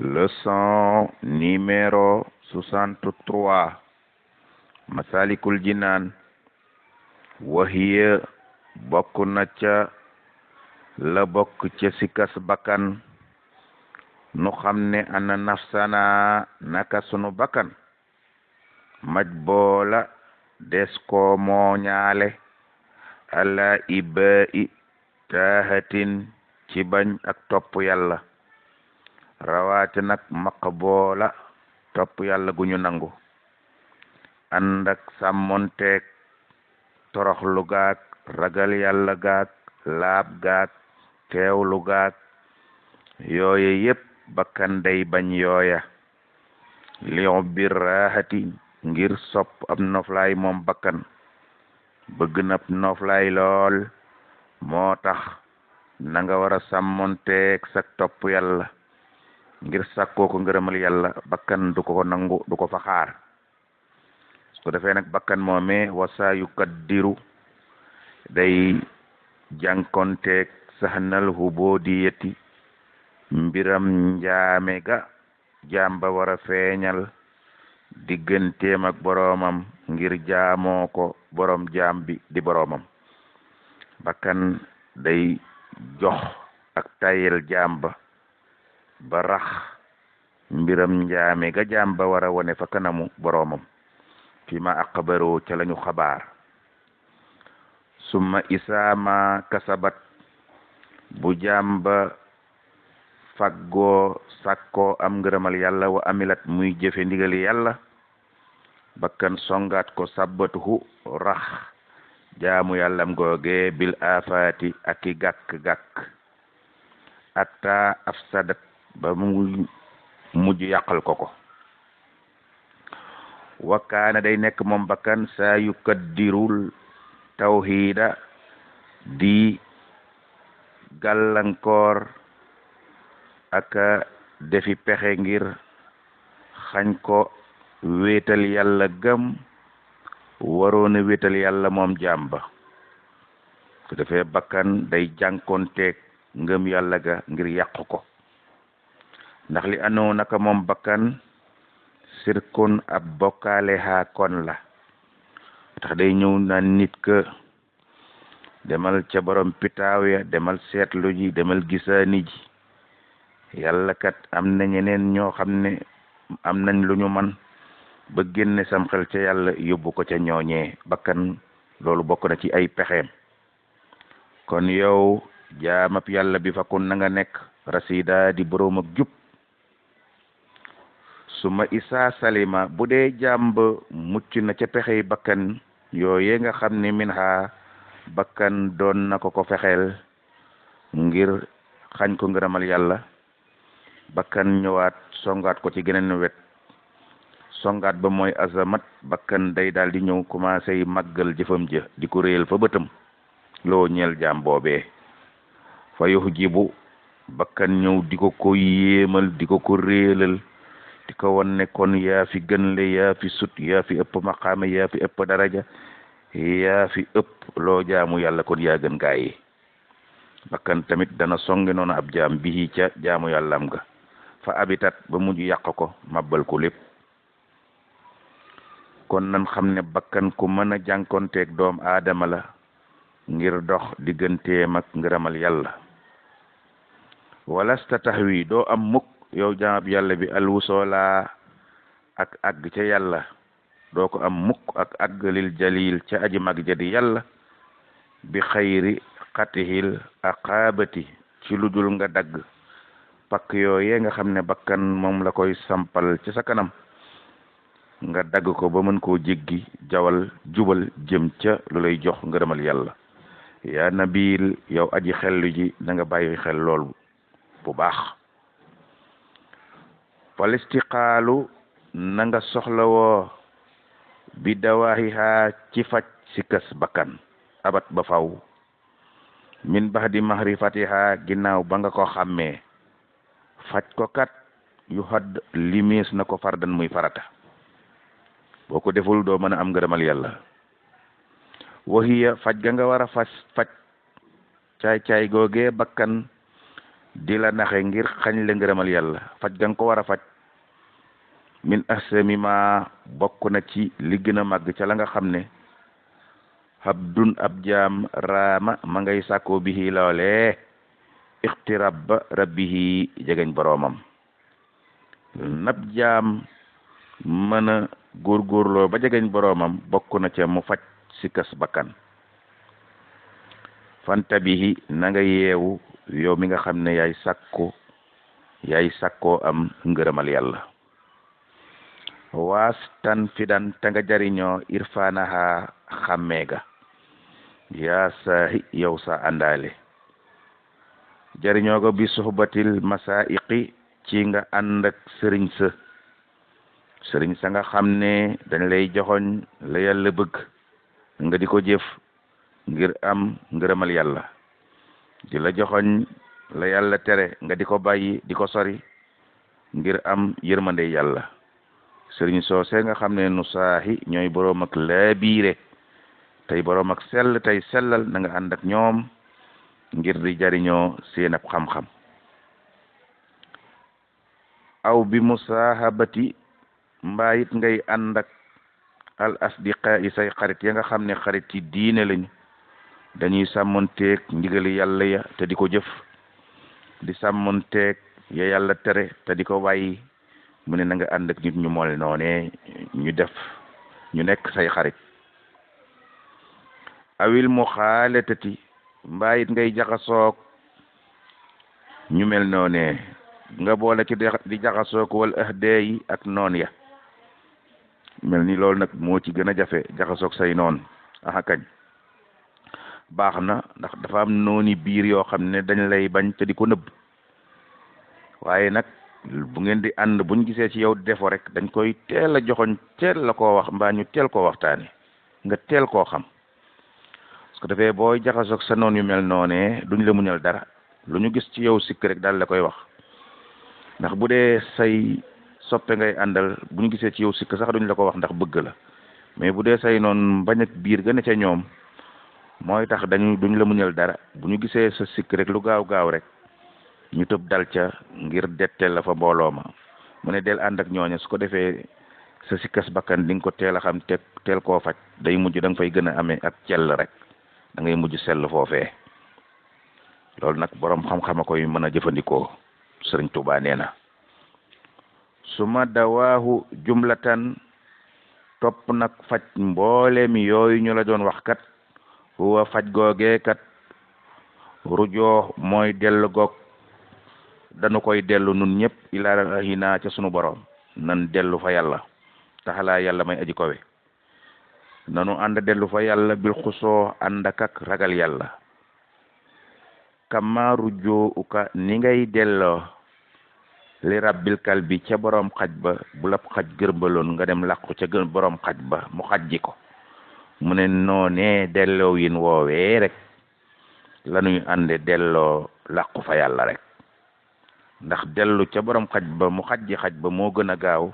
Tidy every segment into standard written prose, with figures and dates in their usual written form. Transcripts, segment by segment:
Leçon numéro 63 Masalikul Jinaan wahiya bokk na ca la bokk ca sikas bakkan nu xam ne ana nafsana naka sunu bakkan maj boola des ko mooñaale ala ibai taahatin ci bañ ak topp yàlla rawaate nag maqboola topp yàlla gu ñu nangu ànd ak sàmmonteeg toroxlu gaag ragal yàlla gaag laab gaag teewlu gaag yooye yépp bakkan day bañ yooya lion bir raaxati ngir sopp ab noflaay moom bakkan bëgg na ab noflaay lool moo tax na nga war a sàmmonteeg sa topp yàlla ngir sàkkoo ko ngërëmal yàlla bakkan du ko nangu du ko fa xaar su ko defee nag bakkan moomee wasa yu kaddiru day jànkonteeg saxnal hubudiyati mbiram njaame ga jàmba war a feeñal digganteem ak boroomam ngir jaamoo ko boroom jaam bi di boroomam bakkan day jox ak tayel jàmba ba rax mbiram njaame ga jàmba war a wone fa kanamu boroomam fi ma aqbaru ca lañu xabaar summa isaama kasabat bu jàmba faggoo sàkkoo am ngërëmal yàlla wa amilat muy jëfe ndigali yàlla bakkan songaat ko sabbatuhu rax jaamu yàllam googe bil afaati ak i gàkk-gàkk atta afsadat ba mu mujj yàqal ko wakkaana day nekk moom bakkan saa yu kaddirul tawhida di gàllankoor aka defi pexe ngir xañ ko wéetal yàlla gëm waroona wéetal yàlla moom jàmba su defee bakkan day jànkonteeg ngëm yàlla ga ngir yàqu ko ndax li anoo naka moom bakkan sirkun ab bokkaale haa kon la tax day ñëw naan nit ka demal ca borom pitaaw ya demal seetlu ji demal gisaani ji yàlla kat am na ñeneen ñoo xam ne am nañ lu ñu man ba génne sam xel ca yàlla yóbbu ko ca ñooñee bakkan loolu bokk na ci ay pexeem kon yow jaamab yàlla bi fakun na nga nekk rasida di boroom ak jub suma isa salima bu dee jàmb mucc na ca pexey bakkan yooye nga xam ne min ha bakkan doon na ko fexeel ngir xañ ko ngërëmal yàlla bakkan ñëwaat songaat ko ci geneen wet songaat ba mooy azamat bakkan day daal di ñëw commencé yi màggal jëfam ja di ko réel fa bëtam loo ñeel jaam boobee fa yox jibu bakkan ñëw di ko yéemal di ko réelal di ko won ne kon yaa fi gën le yaa fi sut yaa fi ëpp maqaama yaa fi ëpp daraja yaa fi ëpp loo jaamu yàlla kon yaa gën gaa yi bakkan tamit dana songe noonu ab jaam bi ca jaamu yàllam ga fa abitat ba mujj yàq ko mabbal ko lépp kon nan xam ne bakkan ku mën a jànkonteeg doom aadama la ngir dox digganteem ak ngërëmal yàlla walasta taxwi doo am mukk yow jaamab yàlla bi alwusoola ak àgg ca yàlla doo ko am mukk ak àggalil jalil ca aji mag jadi yàlla bi xayri xatihil aqaabati ci lu dul nga dagg pakk yooye nga xam ne bakkan moom la koy sampal ci sa kanam nga dagg ko ba mën koo jéggi jawal jubal jëm ca lu lay jox ngërëmal yàlla yaa nabil yow aji xellu ji na nga bàyyi xel lool bu baax falistiqaalu na nga soxlawoo bi dawaahiha ci faj si kës bakkan abat ba faw min bax di mahrifatiha ginnaaw ba nga ko xàmmee faj ko kat yu xadd limis na ko fardan muy farata boo ko deful doo mën a am ngërëmal yàlla wahiya faj ga nga war a faj caay-caay googee bakkan di la naxe ngir xañ la ngërëmal yàlla faj ga nga ko war a faj min ahsami ma bokk na ci li gën a màgg ca la nga xam ne habdun ab jaam raama ma ngay sàkkoo bihi loolee ixtirab rabbihi jegeñ boroomam nab jaam mën a góorgóorloo ba jegeñ boroomam bokk na ca mu faj sikkas bakkan fanta bihi na nga yeewu yow mi nga xam ne yaay sàkkoo am ngërëmal yàlla waas tan fidan te nga jariñoo irfanaha xàmmee ga yaa saahi yow sa àndaale jariñoo ko bi suxbatil masaiqi ci nga ànd ak sëriñ sa nga xam ne dañ lay joxoñ la yàlla bëgg nga di ko jëf ngir am ngërëmal yàlla di la joxoñ la yàlla tere nga di ko bàyyi di ko sori ngir am yërmande yàlla sëriñ soose nga xam ne nu saahi ñooy boroom ak laabiire tey boroom ak sell tey sellal na nga ànd ak ñoom ngir di jariñoo seen ab xam-xam aw bi musaahabati mbaayit ngay ànd ak al asdiqa yi say xarit ya nga xam ne xarit yi diine lañu dañuy sàmmonteeg ndigali yàlla ya te di ko jëf di sàmmonteeg ya yàlla tere te di ko bàyyi mu ne na nga ànd ak nit ñu mol noone ñu nekk say xarit awil mu xaaletati mbaayit ngay jaxasoog ñu mel noone nga boole ci di jaxasoog wal ahdee yi ak noon ya mel ni loolu nag moo ci gën a jafe jaxasoog say noon aha kañ baax na ndax dafa am nooni biir yoo xam ne dañ lay bañ te di ko nëbb waaye nag bu ngeen di ànd buñ gisee ci yow defo rek dañ koy teel a joxoñ teel la koo wax mbaa ñu teel koo waxtaane nga teel koo xam parce que dafay booy jaxasoog sa noon yu mel noonee duñ la muñal dara lu ñu gis ci yow sikk rek daal la koy wax ndax bu dee say soppe ngay àndal bu ñu gisee ci yow sikk sax duñ la ko wax ndax bëgg la mais bu dee say noon bañ ak biir gën a ca ñoom mooy tax duñ la muñal dara bu ñu gisee sa sikk rek lu gaaw rek ñu tëb dal ca ngir detteel la fa mbooloo ma mu ne del ànd ak ñooña su ko defee sa sikkas bakkan di nga ko teel a xam te teel koo faj day mujj da nga fay gën a amee ak cell rek da ngay mujj sell foofee loolu nag boroom xam-xama koy mën a jëfandikoo sëriñ Tuubaa nee na su ma dawaahu jumlatan topp nag faj mboolem yooyu ñu la doon wax kat huwa faj googee kat rujoo mooy dellu goog dañu koy dellu nun ñëpp ilaa ca sunu borom nan dellu fa yàlla taxalaa yàlla may aji kowe nanu ànd dellu fa yàlla bil xusoo ànd ak ragal yàlla kama rujoo uka ni ngay delloo li rabbil kalbi ca borom xaj ba bu la xaj gërmbaloon nga dem làqu ca borom xaj ba mu xajji ko mu ne noonee delloo yin woowee rek lanuy ànde delloo làqu fa yàlla rek ndax dellu ca borom xaj ba mu xajji xaj ba moo gën a gaaw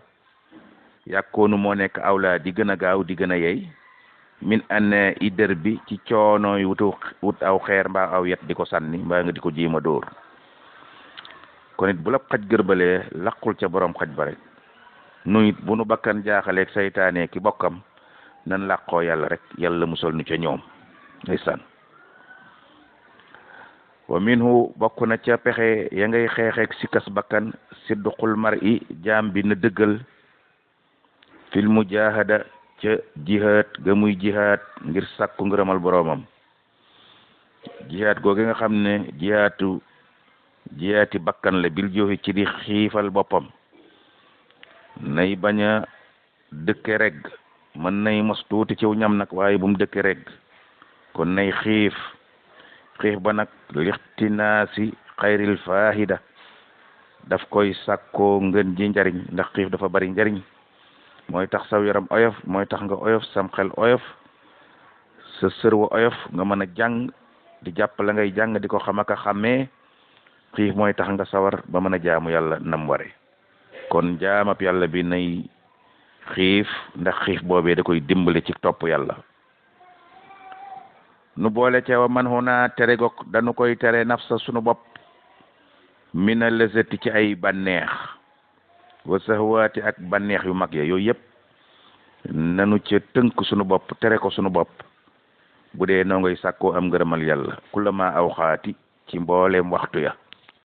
yàkkoonu moo nekk awlaa di gën a gaaw di gën a yey min anne idër bi ci coonooy wut aw xeer mbaa aw yet di ko sànni mbaa nga di ko jiima dóor kon it bu la xaj gërbalee laqul ca borom xaj ba rek nu it bu nu bakkan jaaxaleeg saytaane ki bokkam nan làqoo yàlla rek yàlla musal nu ca ñoom ndeysaan wa minhu bokk na ca pexe ya ngay xeexeeg sikkas bakkan sidduqul mar'i jaam bi na dëggal fil mujahada ca jihaad ga muy jihaad ngir sàkku ngërëmal boroomam jihaad googu nga xam ne jihaati bakkan la bil joxi ci di xiifal boppam nay bañ a dëkke reg mën nay mos tuuti ciw ñam nag waaye bu mu dëkke reg kon nay xiif ba nag lixtinaasi xayril faahida daf koy sàkkoo ngën ji njariñ ndax xiif dafa bari njariñ mooy tax saw yaram oyof mooy tax nga oyof sam xel oyof sa sër wa oyof nga mën a jàng di jàpp la ngay jàng di ko xam ak a xàmmee xiif mooy tax nga sawar ba mën a jaamu yàlla nam ware kon jaamab yàlla bi nay xiif ndax xiif boobee da koy dimbali ci topp yàlla nu boole ceewa man huna tere gok dañu koy tere nafsa sunu bopp mina lësati ci ay bànneex wa sahwaati ak bànneex yu mag ya yooyu yëpp nanu ca tënk sunu bopp tere ko sunu bopp bu dee noo ngay sàkkoo am ngërëmal yàlla kullama aw xaati ci mbooleem waxtu ya